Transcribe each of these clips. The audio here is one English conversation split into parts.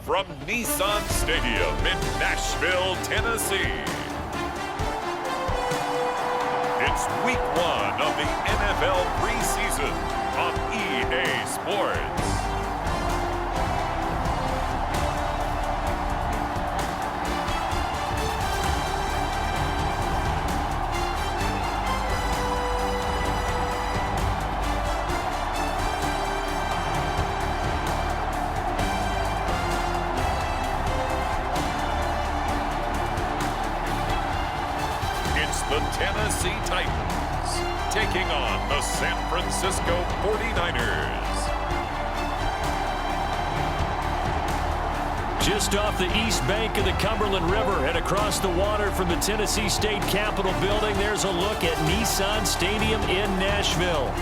from Nissan Stadium in Nashville, Tennessee. It's week 1 of the NFL preseason on EA Sports. The Tennessee Titans taking on the San Francisco 49ers. Just off the east bank of the Cumberland River and across the water from the Tennessee State Capitol building, there's a look at Nissan Stadium in Nashville.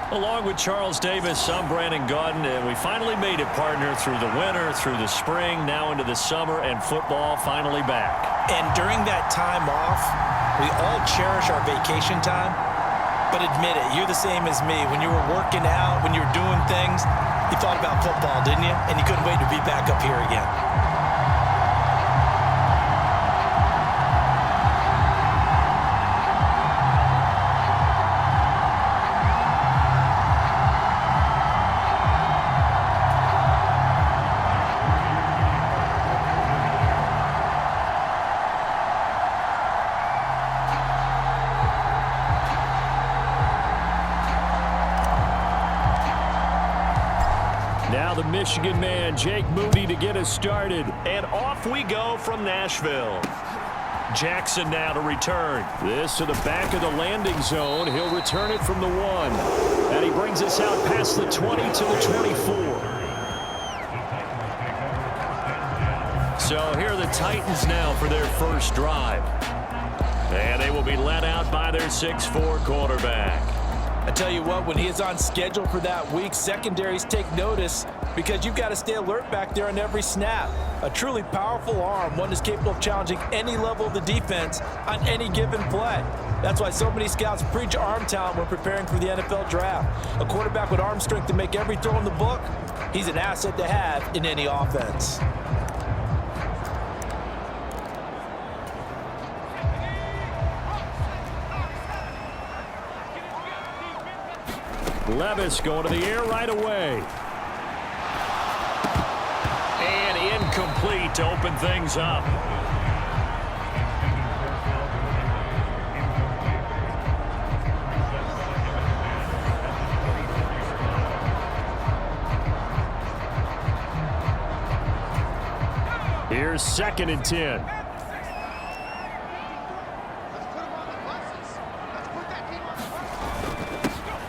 Along with Charles Davis, I'm Brandon Gaudin, and we finally made it, partner, through the winter, through the spring, now into the summer, and football finally back. And during that time off, we all cherish our vacation time. But admit it, you're the same as me. When you were working out, when you were doing things, you thought about football, didn't you? And you couldn't wait to be back up here again. Now the Michigan man, Jake Moody, to get us started. And off we go from Nashville. Jackson now to return. This to the back of the landing zone. He'll return it from the 1. And he brings us out past the 20 to the 24. So here are the Titans now for their first drive. And they will be led out by their 6'4" quarterback. I tell you what, when he is on schedule for that week, secondaries take notice because you've got to stay alert back there on every snap. A truly powerful arm, one is capable of challenging any level of the defense on any given play. That's why so many scouts preach arm talent when preparing for the NFL draft. A quarterback with arm strength to make every throw in the book, he's an asset to have in any offense. Levis going to the air right away. And incomplete to open things up. Here's 2nd and 10.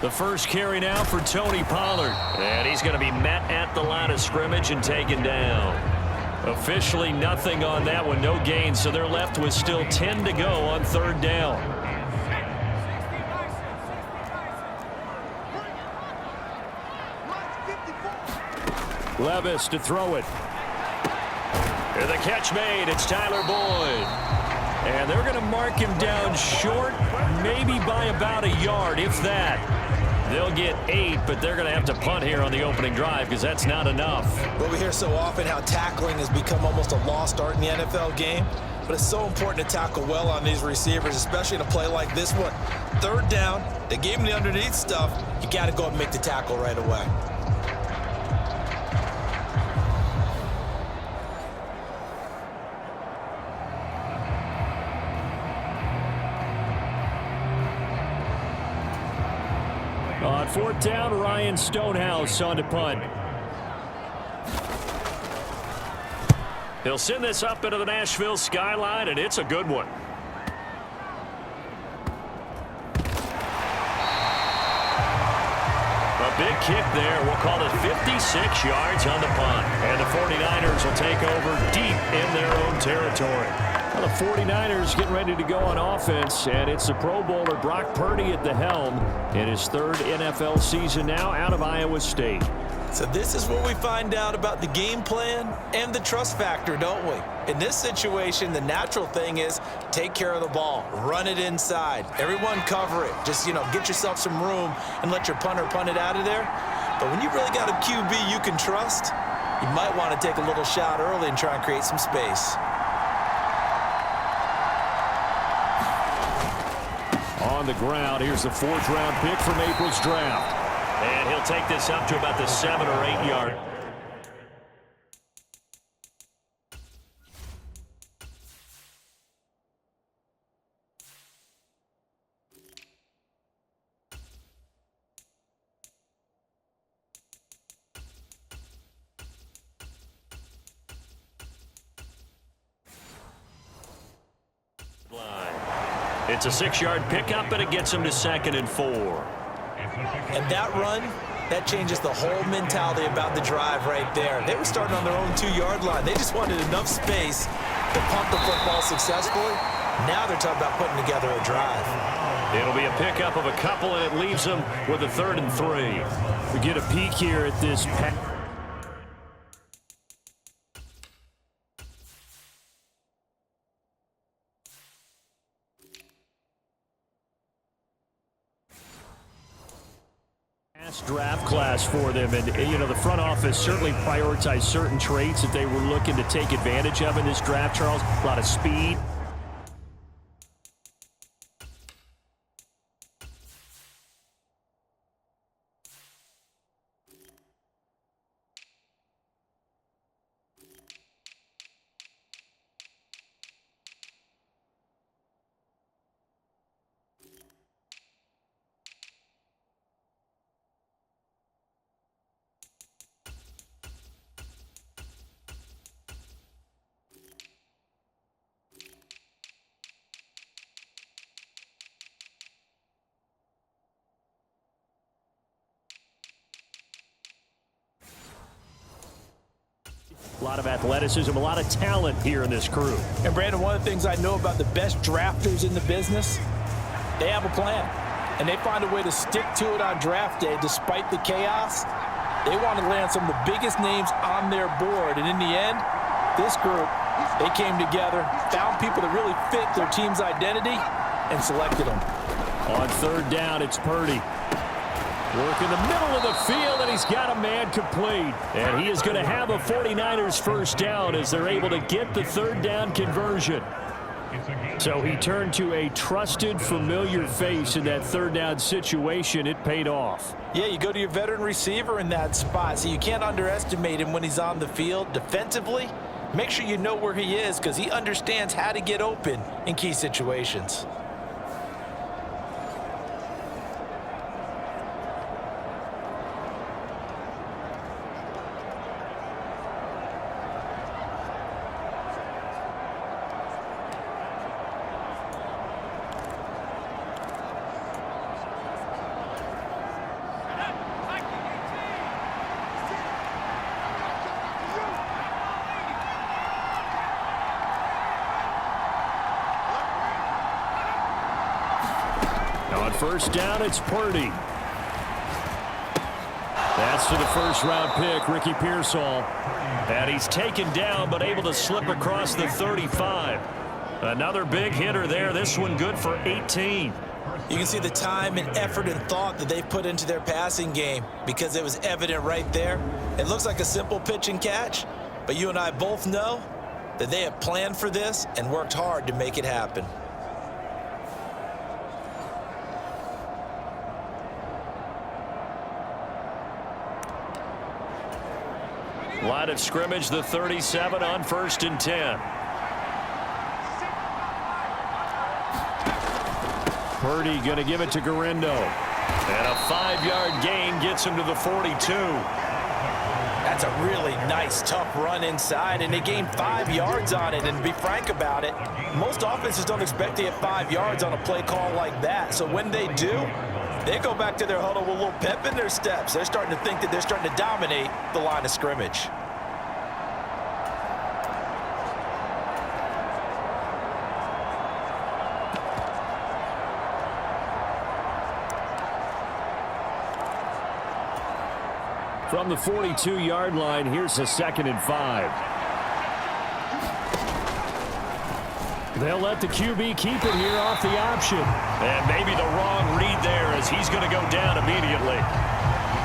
The first carry now for Tony Pollard. And he's going to be met at the line of scrimmage and taken down. Officially nothing on that one, no gain, so they're left with still 10 to go on 3rd down. Levis to throw it. And the catch made, it's Tyler Boyd. And they're going to mark him down short, maybe by about a yard, if that. They'll get 8, but they're going to have to punt here on the opening drive because that's not enough. Well, we hear so often how tackling has become almost a lost art in the NFL game, but it's so important to tackle well on these receivers, especially in a play like this one. 3rd down, they gave him the underneath stuff. You got to go and make the tackle right away. On 4th down, Ryan Stonehouse on to punt. He'll send this up into the Nashville skyline, and it's a good one. A big kick there. We'll call it 56 yards on the punt. And the 49ers will take over deep in their own territory. Well, the 49ers getting ready to go on offense, and it's the Pro Bowler Brock Purdy at the helm in his third NFL season now out of Iowa State. So this is where we find out about the game plan and the trust factor, don't we? In this situation, the natural thing is take care of the ball, run it inside, everyone cover it. Just, get yourself some room and let your punter punt it out of there. But when you really got a QB you can trust, you might want to take a little shot early and try and create some space. On the ground, here's the 4th-round pick from April's draft. And he'll take this up to about the 7 or 8 yard. It's a 6-yard pickup, and it gets him to 2nd and 4. And that run, that changes the whole mentality about the drive right there. They were starting on their own 2-yard line. They just wanted enough space to pump the football successfully. Now they're talking about putting together a drive. It'll be a pickup of a couple, and it leaves them with a 3rd and 3. We get a peek here at this pass draft class for them, and the front office certainly prioritized certain traits that they were looking to take advantage of in this draft, Charles. A lot of speed. A lot of athleticism, a lot of talent here in this crew. And, Brandon, one of the things I know about the best drafters in the business, they have a plan. And they find a way to stick to it on draft day despite the chaos. They want to land some of the biggest names on their board. And in the end, this group, they came together, found people that really fit their team's identity, and selected them. On 3rd down, it's Purdy. Work in the middle of the field, and he's got a man complete. And he is going to have a 49ers first down as they're able to get the 3rd down conversion. So he turned to a trusted, familiar face in that 3rd down situation. It paid off. Yeah, you go to your veteran receiver in that spot, so you can't underestimate him when he's on the field. Defensively, make sure you know where he is because he understands how to get open in key situations. On 1st down, it's Purdy. That's to the 1st-round pick, Ricky Pearsall. And he's taken down, but able to slip across the 35. Another big hitter there. This one good for 18. You can see the time and effort and thought that they've put into their passing game because it was evident right there. It looks like a simple pitch and catch, but you and I both know that they have planned for this and worked hard to make it happen. Line of scrimmage, the 37 on 1st and 10. Purdy going to give it to Garindo. And a 5-yard gain gets him to the 42. That's a really nice, tough run inside, and they gained 5 yards on it. And to be frank about it, most offenses don't expect to get 5 yards on a play call like that. So when they do, they go back to their huddle with a little pep in their steps. They're starting to think that they're starting to dominate the line of scrimmage. From the 42-yard line, here's a 2nd and 5. They'll let the QB keep it here off the option. And maybe the wrong read there as he's going to go down immediately.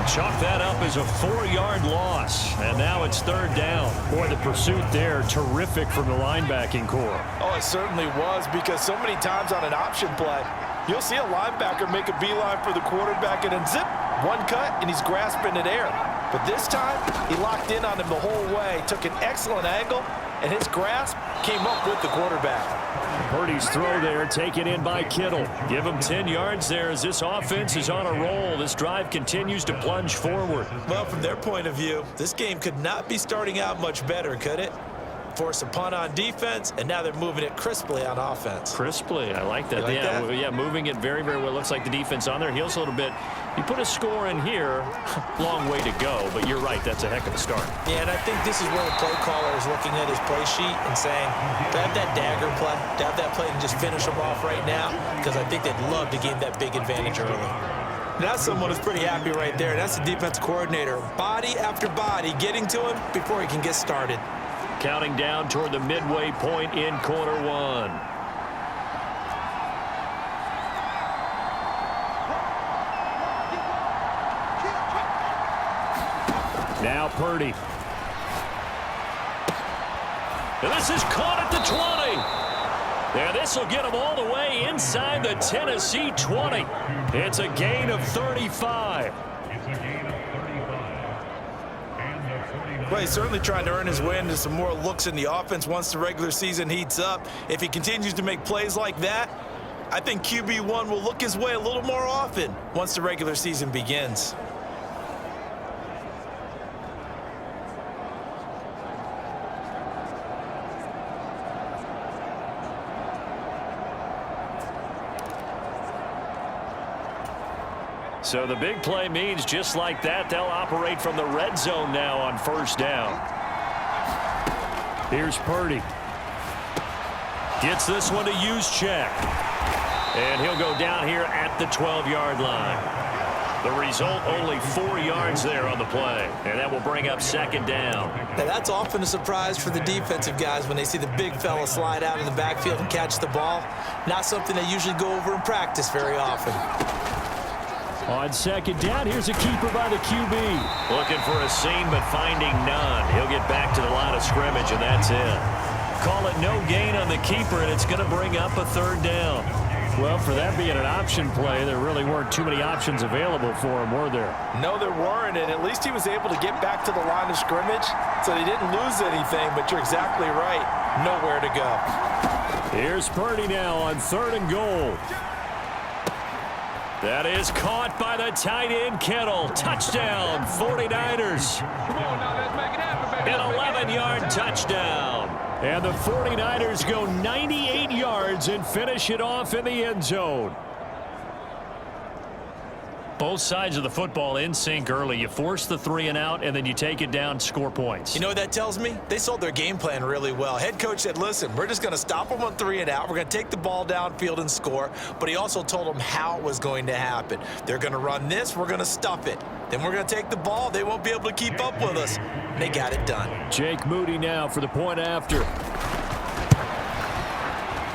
Chalk that up as a 4-yard loss. And now it's 3rd down. Boy, the pursuit there, terrific from the linebacking core. Oh, it certainly was, because so many times on an option play, you'll see a linebacker make a beeline for the quarterback and then zip, one cut, and he's grasping at air. But this time, he locked in on him the whole way, took an excellent angle, and his grasp came up with the quarterback. Purdy's throw there taken in by Kittle. Give him 10 yards there as this offense is on a roll. This drive continues to plunge forward. Well, from their point of view, this game could not be starting out much better, could it? Force a punt on defense, and now they're moving it crisply on offense. Crisply, I like that. Yeah, moving it very, very well. Looks like the defense on their heels a little bit. You put a score in here, long way to go, but you're right, that's a heck of a start. Yeah, and I think this is where the play caller is looking at his play sheet and saying, to have that dagger play, to have that play and just finish them off right now, because I think they'd love to gain that big advantage early. That's someone who's pretty happy right there. That's the defense coordinator. Body after body getting to him before he can get started. Counting down toward the midway point in quarter 1. Now Purdy. And this is caught at the 20. And this will get him all the way inside the Tennessee 20. It's a gain of 35. Well, he's certainly trying to earn his way into some more looks in the offense once the regular season heats up. If he continues to make plays like that, I think QB1 will look his way a little more often once the regular season begins. So the big play means just like that, they'll operate from the red zone now on 1st down. Here's Purdy. Gets this one to use check. And he'll go down here at the 12-yard line. The result, only 4 yards there on the play. And that will bring up 2nd down. Now, that's often a surprise for the defensive guys when they see the big fella slide out of the backfield and catch the ball. Not something they usually go over in practice very often. On 2nd down, here's a keeper by the QB. Looking for a seam, but finding none. He'll get back to the line of scrimmage, and that's it. Call it no gain on the keeper, and it's going to bring up a 3rd down. Well, for that being an option play, there really weren't too many options available for him, were there? No, there weren't, and at least he was able to get back to the line of scrimmage, so they didn't lose anything, but you're exactly right. Nowhere to go. Here's Purdy now on 3rd and goal. That is caught by the tight end, Kittle. Touchdown, 49ers. Come on now, let's make it happen, baby. An 11-yard touchdown. And the 49ers go 98 yards and finish it off in the end zone. Both sides of the football in sync early. You force the 3 and out, and then you take it down, score points. You know what that tells me? They sold their game plan really well. Head coach said, listen, we're just going to stop them on 3 and out. We're going to take the ball downfield and score. But he also told them how it was going to happen. They're going to run this. We're going to stuff it. Then we're going to take the ball. They won't be able to keep up with us. They got it done. Jake Moody now for the point after.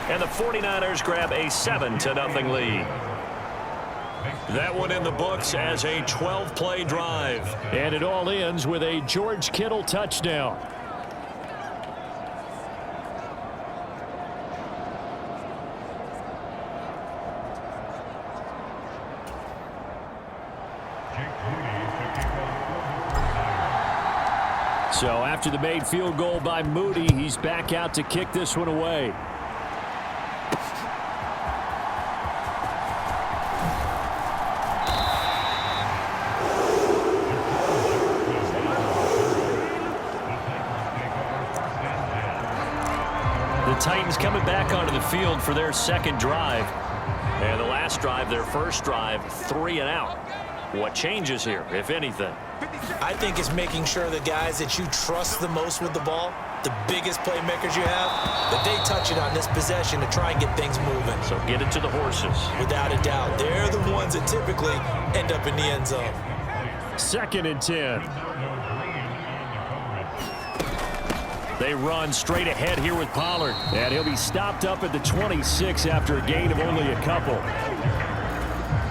And the 49ers grab a 7-0 lead. That one in the books as a 12-play drive. And it all ends with a George Kittle touchdown. So after the made field goal by Moody, he's back out to kick this one away. The Titans coming back onto the field for their 2nd drive. And the last drive, their 1st drive, 3 and out. What changes here, if anything? I think it's making sure the guys that you trust the most with the ball, the biggest playmakers you have, that they touch it on this possession to try and get things moving. So get it to the horses. Without a doubt, they're the ones that typically end up in the end zone. 2nd and 10. They run straight ahead here with Pollard. And he'll be stopped up at the 26 after a gain of only a couple.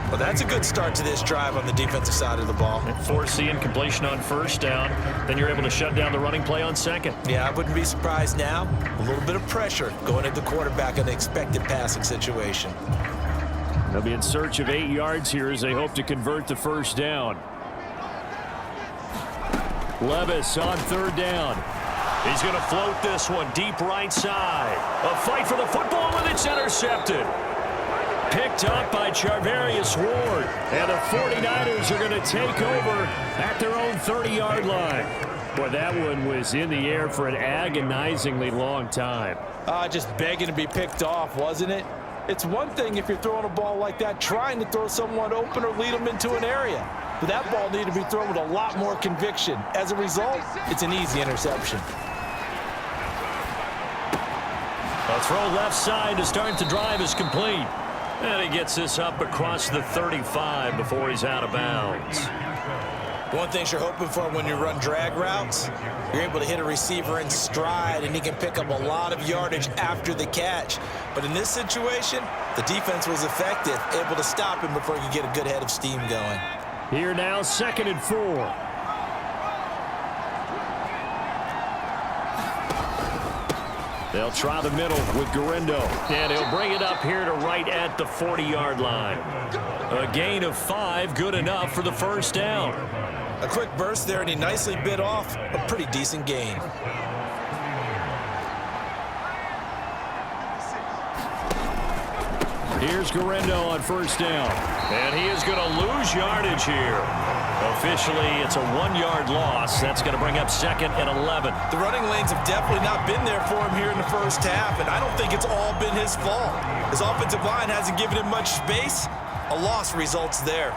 Well, that's a good start to this drive on the defensive side of the ball. And forcing completion on 1st down. Then you're able to shut down the running play on 2nd. Yeah, I wouldn't be surprised now. A little bit of pressure going at the quarterback in an expected passing situation. They'll be in search of 8 yards here as they hope to convert the 1st down. Levis on 3rd down. He's going to float this one deep right side. A fight for the football, and it's intercepted. Picked up by Charvarius Ward. And the 49ers are going to take over at their own 30-yard line. Boy, that one was in the air for an agonizingly long time. Just begging to be picked off, wasn't it? It's one thing if you're throwing a ball like that, trying to throw someone open or lead them into an area. But that ball needed to be thrown with a lot more conviction. As a result, it's an easy interception. A throw left side to start the drive is complete. And he gets this up across the 35 before he's out of bounds. One thing you're hoping for when you run drag routes, you're able to hit a receiver in stride, and he can pick up a lot of yardage after the catch. But in this situation, the defense was effective, able to stop him before he could get a good head of steam going. Here now, 2nd and 4. They'll try the middle with Garindo. And he'll bring it up here to right at the 40-yard line. A gain of 5, good enough for the 1st down. A quick burst there, and he nicely bit off a pretty decent gain. Here's Garindo on 1st down. And he is going to lose yardage here. Officially, it's a 1-yard loss. That's going to bring up 2nd and 11. The running lanes have definitely not been there for him here in the 1st half, and I don't think it's all been his fault. His offensive line hasn't given him much space. A loss results there.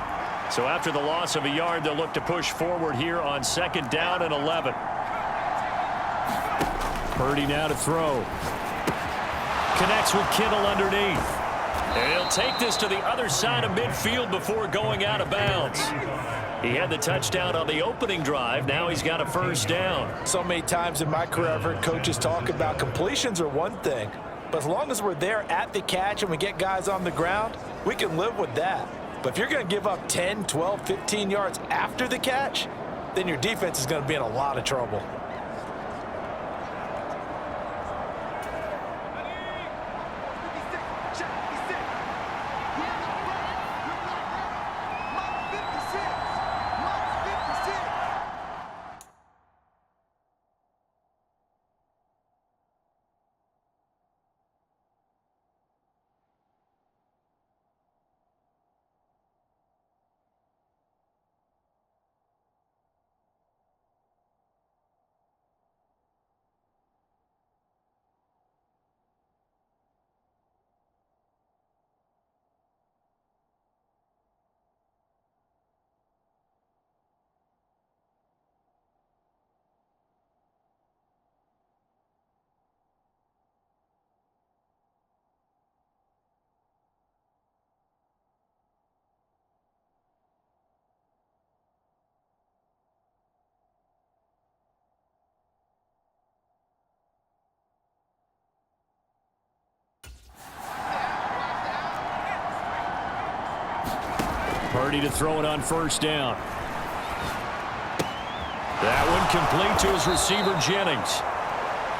So after the loss of a yard, they'll look to push forward here on 2nd down and 11. Purdy now to throw. Connects with Kittle underneath. And he'll take this to the other side of midfield before going out of bounds. He had the touchdown on the opening drive. Now he's got a 1st down. So many times in my career I've heard coaches talk about completions are one thing, but as long as we're there at the catch and we get guys on the ground, we can live with that. But if you're going to give up 10, 12, 15 yards after the catch, then your defense is going to be in a lot of trouble. Purdy to throw it on 1st down. That one complete to his receiver, Jennings.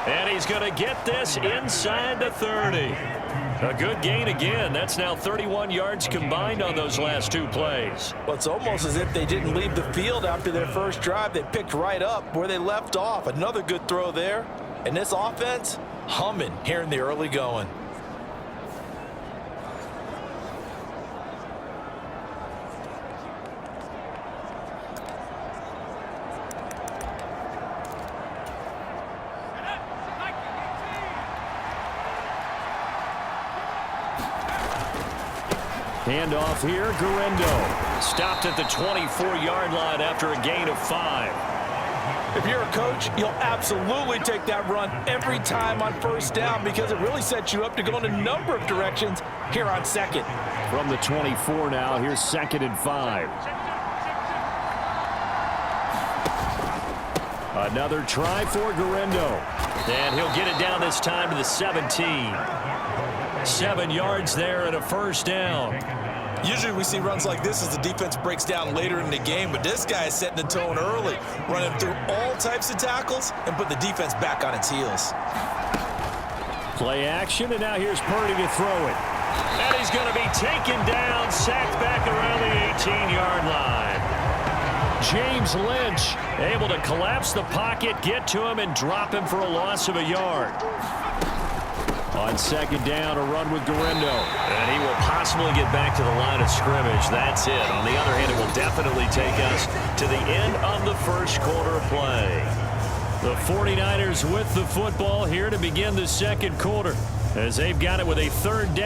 And he's going to get this inside the 30. A good gain again. That's now 31 yards combined on those last 2 plays. Well, it's almost as if they didn't leave the field after their 1st drive. They picked right up where they left off. Another good throw there. And this offense, humming here in the early going. Handoff here, Garindo. Stopped at the 24-yard line after a gain of 5. If you're a coach, you'll absolutely take that run every time on 1st down because it really sets you up to go in a number of directions here on 2nd. From the 24 now, here's 2nd and 5. Another try for Guerrero. And he'll get it down this time to the 17. 7 yards there and a first down. Usually we see runs like this as the defense breaks down later in the game, but this guy is setting the tone early, running through all types of tackles and put the defense back on its heels. Play action, and now here's Purdy to throw it. And he's going to be taken down, sacked back around the 18-yard line. James Lynch able to collapse the pocket, get to him, and drop him for a loss of a yard. On second down, a run with Guerrero. And he will possibly get back to the line of scrimmage. That's it. On the other hand, it will definitely take us to the end of the first quarter of play. The 49ers with the football here to begin the second quarter, as they've got it with a third down.